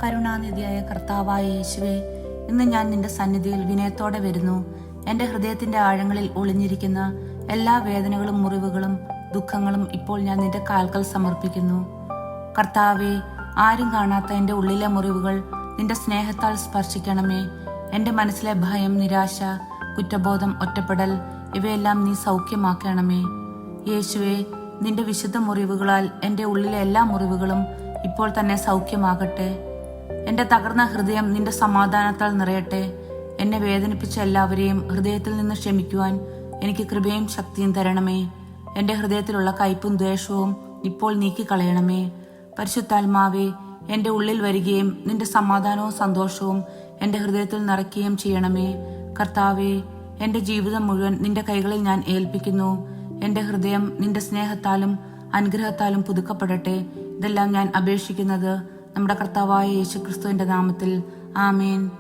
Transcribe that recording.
കരുണാനിധിയായ കർത്താവായ യേശുവേ, ഇന്ന് ഞാൻ നിന്റെ സന്നിധിയിൽ വിനയത്തോടെ വരുന്നു. എന്റെ ഹൃദയത്തിന്റെ ആഴങ്ങളിൽ ഒളിഞ്ഞിരിക്കുന്ന എല്ലാ വേദനകളും മുറിവുകളും ദുഃഖങ്ങളും ഇപ്പോൾ ഞാൻ നിന്റെ കാൽക്കൽ സമർപ്പിക്കുന്നു. കർത്താവേ, ആരും കാണാത്ത എന്റെ ഉള്ളിലെ മുറിവുകൾ നിന്റെ സ്നേഹത്താൽ സ്പർശിക്കണമേ. എന്റെ മനസ്സിലെ ഭയം, നിരാശ, കുറ്റബോധം, ഒറ്റപ്പെടൽ ഇവയെല്ലാം നീ സൗഖ്യമാക്കണമേ. യേശുവേ, നിന്റെ വിശുദ്ധ മുറിവുകളാൽ എന്റെ ഉള്ളിലെ എല്ലാ മുറിവുകളും ഇപ്പോൾ തന്നെ സൗഖ്യമാകട്ടെ. എന്റെ തകർന്ന ഹൃദയം നിന്റെ സമാധാനത്താൽ നിറയട്ടെ. എന്നെ വേദനിപ്പിച്ച എല്ലാവരെയും ഹൃദയത്തിൽ നിന്ന് ക്ഷമിക്കുവാൻ എനിക്ക് കൃപയും ശക്തിയും തരണമേ. എന്റെ ഹൃദയത്തിലുള്ള കയ്പും ദ്വേഷവും ഇപ്പോൾ നീക്കിക്കളയണമേ. പരിശുദ്ധാത്മാവേ, എന്റെ ഉള്ളിൽ വരികയും നിന്റെ സമാധാനവും സന്തോഷവും എന്റെ ഹൃദയത്തിൽ നിറയ്ക്കുകയും ചെയ്യണമേ. കർത്താവേ, എന്റെ ജീവിതം മുഴുവൻ നിന്റെ കൈകളിൽ ഞാൻ ഏൽപ്പിക്കുന്നു. എന്റെ ഹൃദയം നിന്റെ സ്നേഹത്താലും അനുഗ്രഹത്താലും പുതുക്കപ്പെടട്ടെ. ഇതെല്ലാം ഞാൻ അപേക്ഷിക്കുന്നത് നമ്മുടെ കർത്താവായ യേശുക്രിസ്തുവിന്റെ നാമത്തിൽ. ആമേൻ.